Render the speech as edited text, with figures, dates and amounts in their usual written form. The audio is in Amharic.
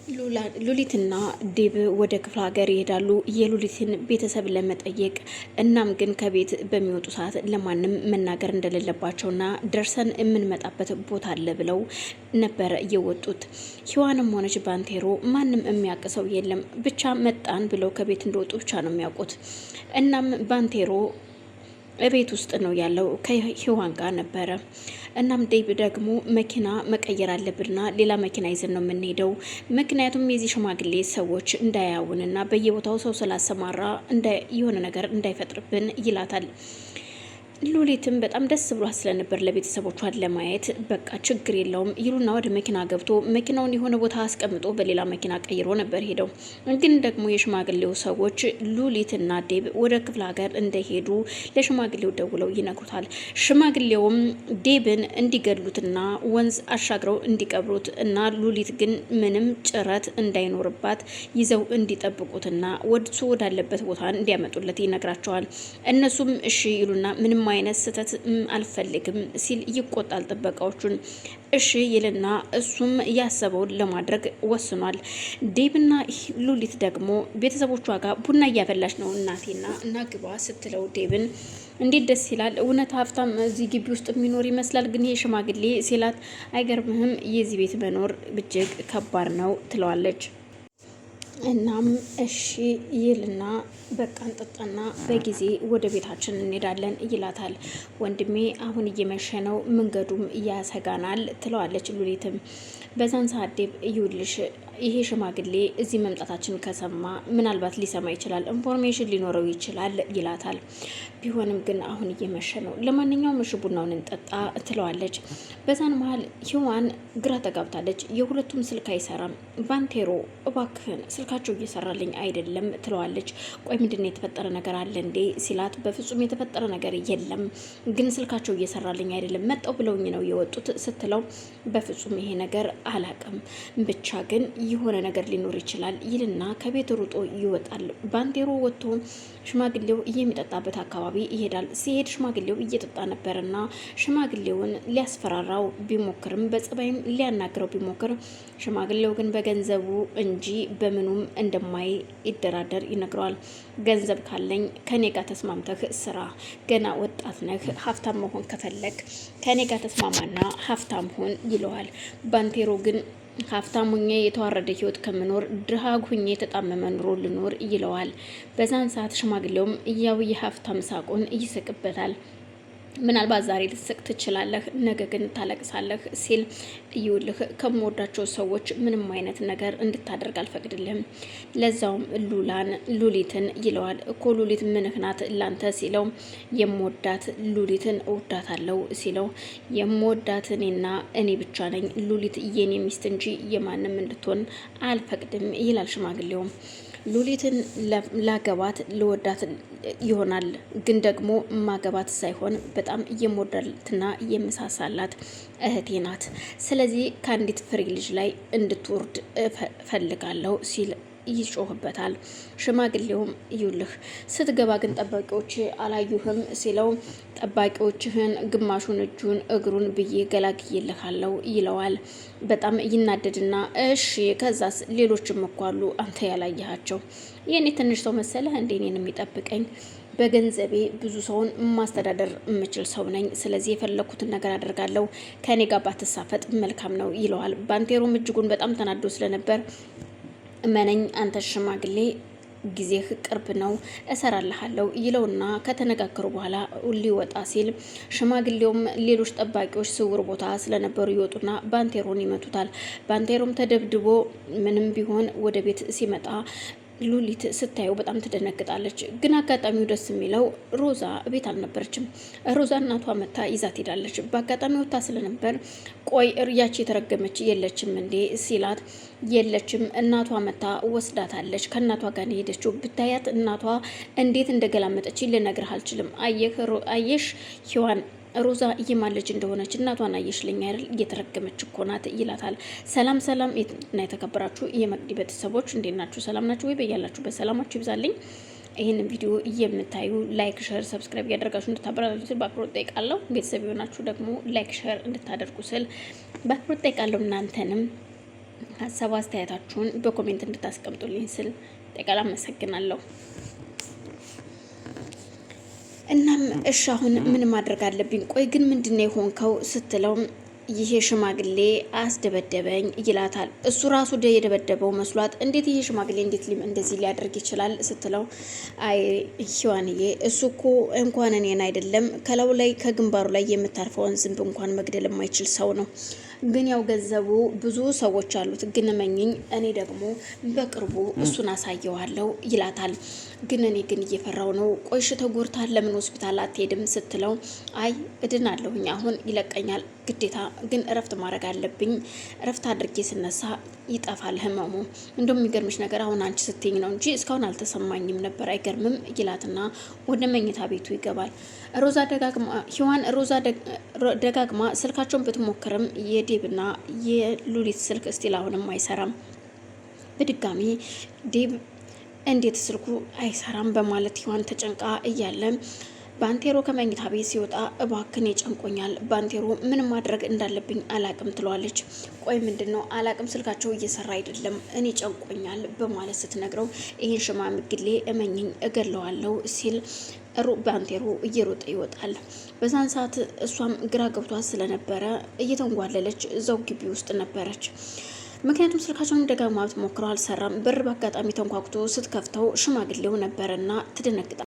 ሉሊትና ዴብ ወደ ክፍለ ሀገር ይሄዳሉ የሉሊትን ቤተሰብ ለመጠየቅ። እናም ግን ከቤት በሚወጡ ሰዓት ለማንም መናገር እንደሌለባቸውና ደርሰን የምንመጣበት ቦታ አለ ብለው ነበር የወጡት። ሂዋንም ሆነች ባንቴሮ ማንም የሚያውቅ ሰው የለም ብቻ መጣን ብለው ከቤት እንደወጡ ብቻ ነው የሚያውቁት። እናም ባንቴሮ ቤት ውስጥ ነው ያለው ከሂዋን ጋር ነበረ። እናም ዴብ ደግሞ መኪና መቀየር አለብንና ሌላ መኪና ይዘን ነው የምንሄደው፣ ምክንያቱም የዚህ ሽማግሌ ሰዎች እንዳያውንና በየቦታው ሰው ስላሰማራ የሆነ ነገር እንዳይፈጥርብን ይላታል። ሉሊትም በጣም ደስ ብሏት ስለነበር ለቤተሰቦቿን ለማየት በቃ ችግር የለውም ይሉና ወደ መኪና ገብቶ መኪናውን የሆነ ቦታ አስቀምጦ በሌላ መኪና ቀይሮ ነበር ሄደው። ግን ደግሞ የሽማግሌው ሰዎች ሉሊትና ዴብ ወደ ክፍለ ሀገር እንደሄዱ ለሽማግሌው ደውለው ይነግሩታል። ሽማግሌውም ዴብን እንዲገድሉትና ወንዝ አሻግረው እንዲቀብሩት እና ሉሊት ግን ምንም ጭረት እንዳይኖርባት ይዘው እንዲጠብቁትና ወድሱ ወዳለበት ቦታ እንዲያመጡለት ይነግራቸዋል። እነሱም እሺ ይሉና ምንም አይነት ስህተት አልፈልግም ሲል ይቆጣል ጥበቃዎቹን። እሺ ይልና እሱም ያሰበውን ለማድረግ ወስኗል። ዴብና ሉሊት ደግሞ ቤተሰቦቿ ጋር ቡና እያፈላች ነው እናቴና እና ግባ ስትለው ዴብን እንዴት ደስ ይላል እውነት ሀብታም እዚህ ግቢ ውስጥ የሚኖር ይመስላል፣ ግን ይሄ ሽማግሌ ሲላት አይገርምህም የዚህ ቤት መኖር እጅግ ከባድ ነው ትለዋለች። እናም እሺ ይልና በቃ እንጠጣና በጊዜ ወደ ቤታችን እንሄዳለን ይላታል። ወንድሜ አሁን እየመሸ ነው መንገዱም ያሰጋናል ትለዋለች ሉሊትም። በዛን ሰዓት ዴብ እዩልሽ ይሄ ሽማግሌ እዚህ መምጣታችን ከሰማ ምናልባት ሊሰማ ይችላል፣ ኢንፎርሜሽን ሊኖረው ይችላል ይላታል። ቢሆንም ግን አሁን እየመሸ ነው፣ ለማንኛውም እሺ ቡናውን እንጠጣ ትለዋለች። በዛን መሀል ሂዋን ግራ ተጋብታለች። የሁለቱም ስልክ አይሰራም። ባንቴሮ እባክህን ስልካቸው እየሰራልኝ አይደለም ትለዋለች። ቆይ ምንድን ነው የተፈጠረ ነገር አለ እንዴ ሲላት፣ በፍጹም የተፈጠረ ነገር የለም፣ ግን ስልካቸው እየሰራልኝ አይደለም መጣው ብለውኝ ነው የወጡት ስትለው፣ በፍጹም ይሄ ነገር አላቅም ብቻ ግን የሆነ ነገር ሊኖር ይችላል ይልና ከቤት ሩጦ ይወጣል። ባንቴሮ ወጥቶ ሽማግሌው የሚጠጣበት አካባቢ ይሄዳል። ሲሄድ ሽማግሌው እየጠጣ ነበርና ሽማግሌውን ሊያስፈራራው ቢሞክርም በጸባይም ሊያናግረው ቢሞክር ሽማግሌው ግን በገንዘቡ እንጂ በምኑም እንደማይደራደር ይነግረዋል። ገንዘብ ካለኝ ከኔ ጋር ተስማምተህ ስራ፣ ገና ወጣት ነህ፣ ሀብታም መሆን ከፈለግ ከኔ ጋር ተስማማና ሀብታም ሆን ይለዋል። ባንቴሮ ግን ሀብታም ሁኜ የተዋረደ ህይወት ከምኖር ድሃ ሁኜ የተጣመመ ኑሮ ልኖር ይለዋል። በዛን ሰዓት ሽማግሌውም እያው የሀብታም ሳቁን ይስቅበታል። ምናልባት ዛሬ ልትስቅ ትችላለህ፣ ነገ ግን ታለቅሳለህ ሲል እይውልህ ከምወዳቸው ሰዎች ምንም አይነት ነገር እንድታደርግ አልፈቅድልህም፣ ለዛውም ሉሊትን ይለዋል። እኮ ሉሊት ምንህ ናት ላንተ ሲለው፣ የምወዳት ሉሊትን እወዳታለሁ ሲለው፣ የምወዳት እኔ ብቻ ነኝ፣ ሉሊት የኔ ሚስት እንጂ የማንም እንድትሆን አልፈቅድም ይላል ሽማግሌውም። ሉሊትን ላገባት ልወዳት ይሆናል፣ ግን ደግሞ ማገባት ሳይሆን በጣም የምወዳትና የምሳሳላት እህቴ ናት። ስለዚህ ከአንዲት ፍሬ ልጅ ላይ እንድትወርድ እፈልጋለሁ ሲል ይጮህበታል። ሽማግሌውም ይውልህ ስትገባ ግን ጠባቂዎች አላዩህም ሲለው፣ ጠባቂዎችህን ግማሹን እጁን እግሩን ብዬ ገላግዬልሃለሁ ይለዋል። በጣም ይናደድና እሺ ከዛስ ሌሎችም እኮ አሉ አንተ ያላየሃቸው፣ የኔ ትንሽ ሰው መሰለህ እንዴ እኔን የሚጠብቀኝ? በገንዘቤ ብዙ ሰውን ማስተዳደር የምችል ሰው ነኝ። ስለዚህ የፈለኩትን ነገር አደርጋለሁ፣ ከኔ ጋር ባትሳፈጥ መልካም ነው ይለዋል። ባንቴሮም እጅጉን በጣም ተናዶ ስለነበር እመነኝ አንተ ሽማግሌ ጊዜህ ቅርብ ነው እሰራልሃለሁ ይለውና ከተነጋገሩ በኋላ ሊወጣ ሲል ሽማግሌውም ሌሎች ጠባቂዎች ስውር ቦታ ስለነበሩ ይወጡና ባንቴሮን ይመቱታል። ባንቴሮም ተደብድቦ ምንም ቢሆን ወደ ቤት ሲመጣ ሉሊት ስታየው በጣም ትደነግጣለች። ግን አጋጣሚው ደስ የሚለው ሮዛ ቤት አልነበረችም። ሮዛ እናቷ መታ ይዛት ሄዳለች። በአጋጣሚ ወታ ስለነበር ቆይ ያቺ የተረገመች የለችም እንዴ ሲላት፣ የለችም እናቷ መታ ወስዳታለች፣ ከእናቷ ጋር ሄደችው። ብታያት እናቷ እንዴት እንደገላመጠች ልነግርህ አልችልም። አየሽ ሂዋን ሮዛ እየማለች እንደሆነች እናቷን አየሽልኝ አይደል? እየተረገመች እኮ ናት ይላታል። ሰላም ሰላም እና የተከበራችሁ የመቅዲ ቤተሰቦች እንዴት ናችሁ? ሰላም ናችሁ ወይ? በያላችሁ በሰላማችሁ ይብዛልኝ። ይህንን ቪዲዮ የምታዩ ላይክ፣ ሼር፣ ሰብስክራይብ እያደረጋችሁ እንድታበረታቱ ስል በአክብሮት ጠይቃለሁ። ቤተሰብ የሆናችሁ ደግሞ ላይክ፣ ሼር እንድታደርጉ ስል በአክብሮት ጠይቃለሁ። እናንተንም ሀሳብ አስተያየታችሁን በኮሜንት እንድታስቀምጡልኝ ስል ጠቃላ አመሰግናለሁ። እናም እሺ አሁን ምን ማድረግ አለብኝ? ቆይ ግን ምንድነው የሆንከው ስትለው ይሄ ሽማግሌ አስደበደበኝ ይላታል። እሱ ራሱ የደበደበው መስሏት እንዴት ይሄ ሽማግሌ እንዴት እንደዚህ ሊያደርግ ይችላል ስትለው አይ ሂዋንዬ እሱ እኮ እንኳን እኔን አይደለም ከላዩ ላይ ከግንባሩ ላይ የምታርፈውን ዝንብ እንኳን መግደል የማይችል ሰው ነው። ግን ያው ገንዘቡ ብዙ ሰዎች አሉት። ግን መኝኝ እኔ ደግሞ በቅርቡ እሱን አሳየዋለሁ ይላታል። ግን እኔ ግን እየፈራው ነው። ቆይሽ ተጎድታል ለምን ሆስፒታል አትሄድም ስትለው አይ እድናለሁኝ አሁን ይለቀኛል ግዴታ ግን እረፍት ማድረግ አለብኝ። እረፍት አድርጌ ስነሳ ይጠፋል ህመሙ። እንደውም የሚገርምሽ ነገር አሁን አንቺ ስትኝ ነው እንጂ እስካሁን አልተሰማኝም ነበር አይገርምም ይላትና ወደ መኝታ ቤቱ ይገባል። ሮዛ ደጋግማ ስልካቸውን ብትሞክርም የዴብና የሉሊት ስልክ እስቲል አሁንም አይሰራም። በድጋሚ ዴብ እንዴት ስልኩ አይሰራም በማለት ሂዋን ተጨንቃ እያለ ባንቴሮ ከመኝታ ቤት ሲወጣ እባክን የጨንቆኛል ባንቴሮ ምን ማድረግ እንዳለብኝ አላቅም ትለዋለች። ቆይ ምንድነው አላቅም ስልካቸው እየሰራ አይደለም እኔ ጨንቆኛል በማለት ስትነግረው ይህን ሽማግሌ እመኝኝ እገለዋለሁ ሲል ባንቴሮ እየሮጠ ይወጣል። በዛን ሰዓት እሷም ግራ ገብቷት ስለነበረ እየተንጓለለች እዛው ግቢ ውስጥ ነበረች። ምክንያቱም ስልካቸውን ደጋግማ ብትሞክረው አልሰራም። በር በአጋጣሚ ተንኳኩቶ ስትከፍተው ሽማግሌው ነበረና ትደነግጣለች።